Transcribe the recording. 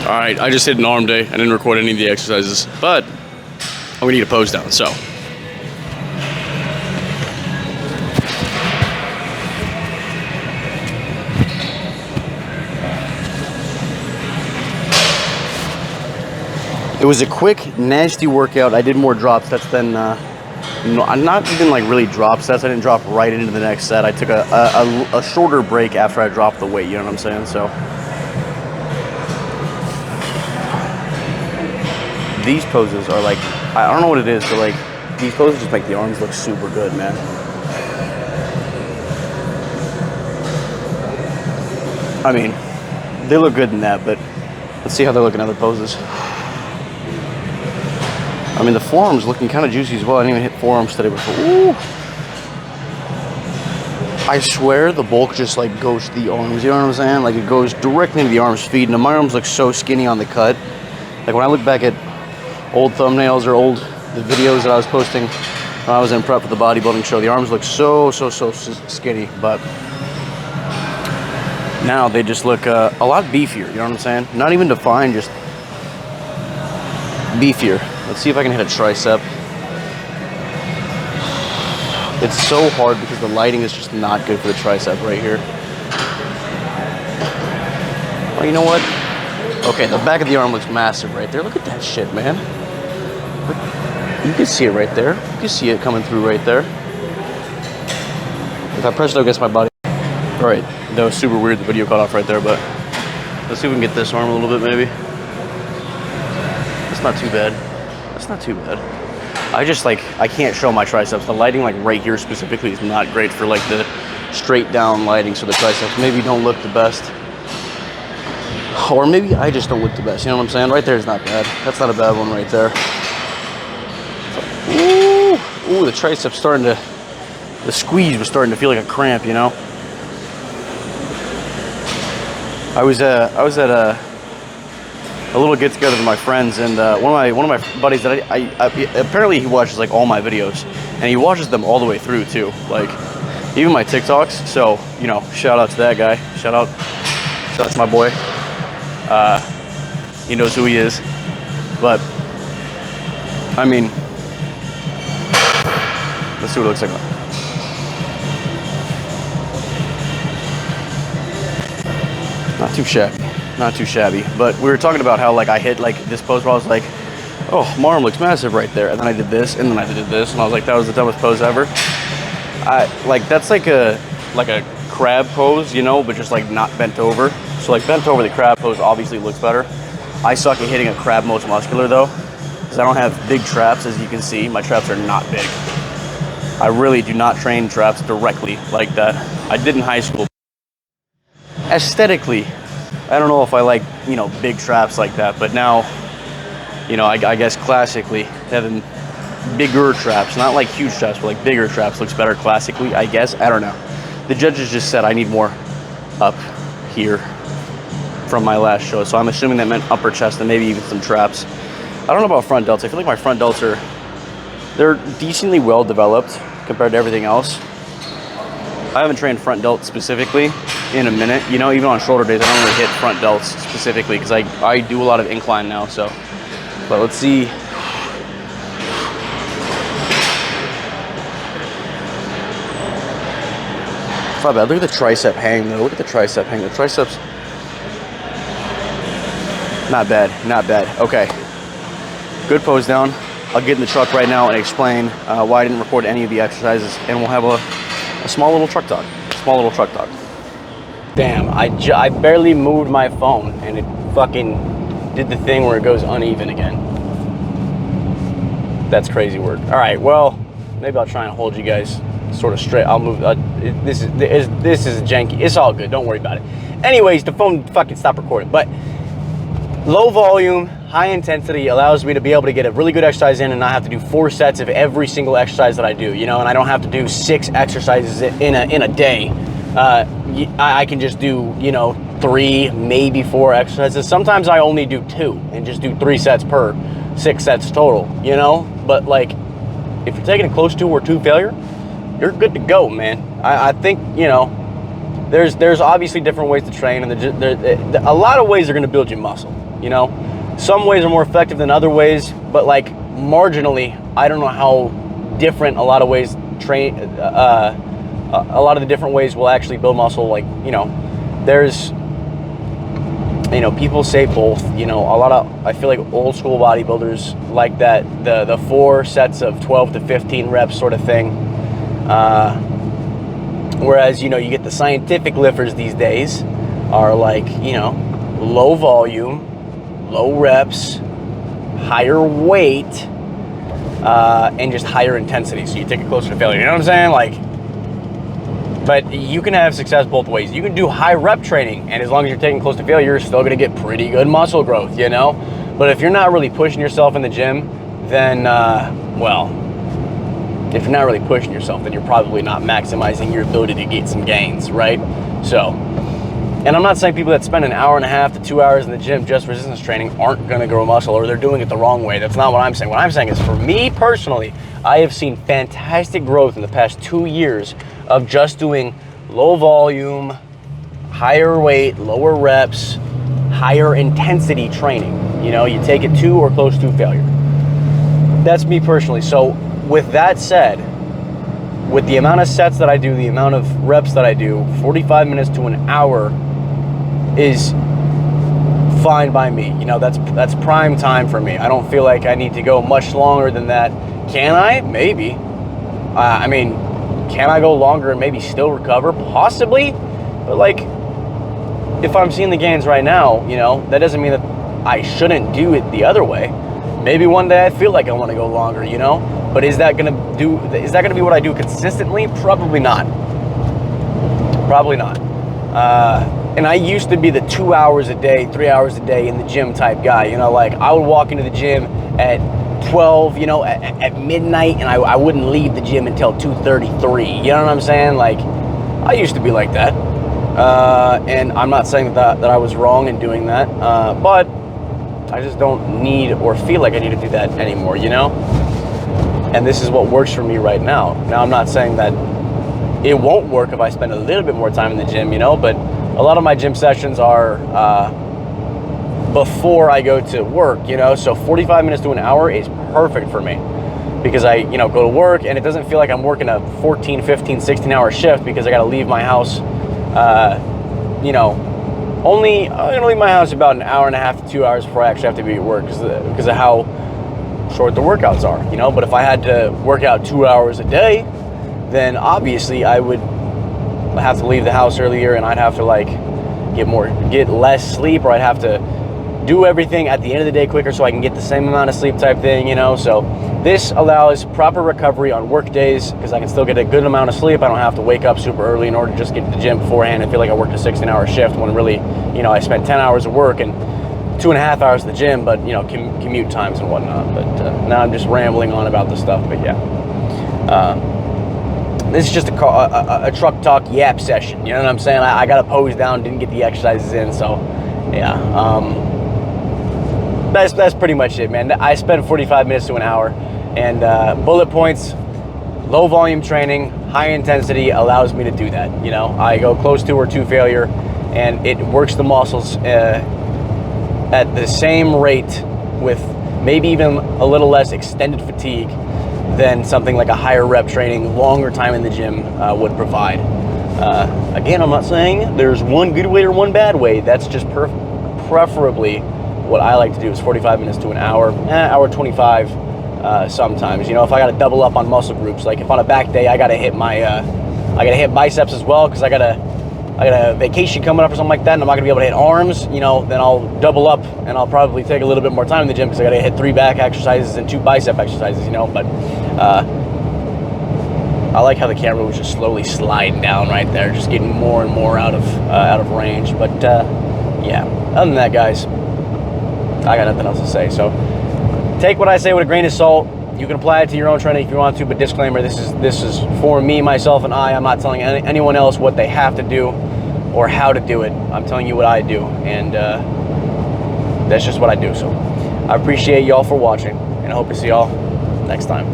All right, I just hit an arm day. I didn't record any of the exercises, but we need a pose down, so. It was a quick, nasty workout. I did more drop sets than, not even like really drop sets. I didn't drop right into the next set. I took a shorter break after I dropped the weight, you know what I'm saying? So. These poses are like, I don't know what it is, but like, these poses just make the arms look super good, man. I mean, they look good in that, but let's see how they look in other poses. I mean, the forearm's looking kind of juicy as well. I didn't even hit forearms today before. Ooh. I swear the bulk just like goes to the arms, you know what I'm saying? Like it goes directly into the arms, feeding them. My arms look so skinny on the cut. Like when I look back at old thumbnails or the videos that I was posting when I was in prep for the bodybuilding show, the arms look so skinny, but now they just look a lot beefier, you know what I'm saying? Not even defined, just beefier. Let's see if I can hit a tricep. It's so hard because the lighting is just not good for the tricep right here. Oh, you know what? Okay, the back of the arm looks massive right there. Look at that shit, man. You can see it right there. You can see it coming through right there. If I press it against my body. All right, that was super weird. The video cut off right there, but let's see if we can get this arm a little bit, maybe. That's not too bad. That's not too bad. I can't show my triceps. The lighting like right here specifically is not great for like the straight down lighting, so the triceps maybe don't look the best. Or maybe I just don't look the best, you know what I'm saying? Right there is not bad. That's not a bad one right there. Ooh, the triceps the squeeze was starting to feel like a cramp, you know? I was at a little get together with my friends, and one of my buddies that I apparently he watches like all my videos, and he watches them all the way through too, like even my TikToks. So, you know, shout out to that guy. Shout out to my boy. He knows who he is. But I mean, let's see what it looks like. Not too shabby. Not too shabby. But we were talking about how like I hit like this pose where I was like, oh, my arm looks massive right there. And then I did this, and then I did this, and I was like, that was the dumbest pose ever. That's like a crab pose, you know, but just like not bent over. So like bent over, the crab pose obviously looks better. I suck at hitting a crab most muscular though, because I don't have big traps, as you can see. My traps are not big. I really do not train traps directly like that. I did in high school. Aesthetically, I don't know if I like, you know, big traps like that, but now, you know, I guess classically having bigger traps, not like huge traps, but like bigger traps looks better classically, I guess. I don't know. The judges just said I need more up here from my last show, so I'm assuming that meant upper chest and maybe even some traps. I don't know about front delts. I feel like my front delts they're decently well developed compared to everything else. I haven't trained front delts specifically in a minute. You know, even on shoulder days, I don't really hit front delts specifically because I do a lot of incline now, so. But let's see. It's not bad. Look at the tricep hang though. Look at the tricep hang. The triceps. Not bad. Not bad. Okay. Good pose down. I'll get in the truck right now and explain why I didn't record any of the exercises, and we'll have a small little truck talk. Small little truck talk. Damn, I barely moved my phone and it fucking did the thing where it goes uneven again. That's crazy work. All right, well, maybe I'll try and hold you guys sort of straight. I'll move. This is janky. It's all good. Don't worry about it. Anyways, the phone fucking stopped recording. But low volume, high intensity allows me to be able to get a really good exercise in and not have to do 4 sets of every single exercise that I do, you know, and I don't have to do 6 exercises in a day. I can just do, you know, 3, maybe 4 exercises. Sometimes I only do 2 and just do 3 sets per 6 sets total, you know, but like if you're taking it close to or 2 failure, you're good to go, man. I think, you know, there's obviously different ways to train, and a lot of ways are going to build your muscle. you know. Some ways are more effective than other ways, but like marginally, I don't know how different a lot of ways a lot of the different ways will actually build muscle. Like, you know, there's, you know, people say both, you know, a lot of, I feel like old school bodybuilders like that, the 4 sets of 12 to 15 reps sort of thing. Whereas, you know, you get the scientific lifters these days are like, you know, low volume, low reps, higher weight, and just higher intensity. So you take it closer to failure, you know what I'm saying? Like, but you can have success both ways. You can do high rep training, and as long as you're taking close to failure, you're still gonna get pretty good muscle growth, you know? But if you're not really pushing yourself in the gym, then, well, if you're not really pushing yourself, then you're probably not maximizing your ability to get some gains, right? So, and I'm not saying people that spend an hour and a half to 2 hours in the gym just resistance training aren't gonna grow muscle, or they're doing it the wrong way. That's not what I'm saying. What I'm saying is, for me personally, I have seen fantastic growth in the past 2 years of just doing low volume, higher weight, lower reps, higher intensity training. You know, you take it to or close to failure. That's me personally. So with that said, with the amount of sets that I do, the amount of reps that I do, 45 minutes to an hour is fine by me. You know, that's prime time for me. I don't feel like I need to go much longer than that. Can I? Maybe. I mean, can I go longer and maybe still recover? Possibly. But like, if I'm seeing the gains right now, you know, that doesn't mean that I shouldn't do it the other way. Maybe one day I feel like I want to go longer, you know? But is that gonna be what I do consistently? Probably not. Probably not. And I used to be the 2 hours a day, 3 hours a day in the gym type guy. You know, like I would walk into the gym at 12, you know, at midnight, and I wouldn't leave the gym until 2:33. You know what I'm saying? Like, I used to be like that. And I'm not saying that I was wrong in doing that, but I just don't need or feel like I need to do that anymore, you know? And this is what works for me right now. Now, I'm not saying that it won't work if I spend a little bit more time in the gym, you know, but a lot of my gym sessions are before I go to work, you know, so 45 minutes to an hour is perfect for me, because I, you know, go to work and it doesn't feel like I'm working a 14, 15, 16 hour shift, because I got to leave my house, you know, I'm gonna leave my house about an hour and a half to 2 hours before I actually have to be at work, because of how short the workouts are, you know. But if I had to work out 2 hours a day, then obviously I would have to leave the house earlier, and I'd have to like get less sleep, or I'd have to do everything at the end of the day quicker so I can get the same amount of sleep type thing, you know. So this allows proper recovery on work days, because I can still get a good amount of sleep. I don't have to wake up super early in order to just get to the gym beforehand and feel like I worked a 16-hour shift, when really, you know, I spent 10 hours of work and 2.5 hours at the gym, but, you know, commute times and whatnot. But now I'm just rambling on about this stuff, but yeah. This is just a truck talk yap session, you know what I'm saying? I got a pose down, didn't get the exercises in, so yeah. That's pretty much it, man. I spend 45 minutes to an hour, and bullet points, low volume training, high intensity allows me to do that. You know, I go close to or to failure, and it works the muscles at the same rate, with maybe even a little less extended fatigue than something like a higher rep training, longer time in the gym would provide. Again, I'm not saying there's one good way or one bad way. That's just preferably what I like to do is 45 minutes to an hour, hour 25 sometimes. You know, if I got to double up on muscle groups, like if on a back day I got to hit hit biceps as well, because I got a vacation coming up or something like that, and I'm not gonna be able to hit arms, you know, then I'll double up, and I'll probably take a little bit more time in the gym, because I got to hit 3 back exercises and 2 bicep exercises, you know. But I like how the camera was just slowly sliding down right there, just getting more and more out of range. But yeah, other than that, guys, I got nothing else to say. So take what I say with a grain of salt. You can apply it to your own training if you want to, but disclaimer, this is for me, myself, and I'm not telling anyone else what they have to do or how to do it. I'm telling you what I do, and that's just what I do. So I appreciate y'all for watching, and I hope to see y'all next time.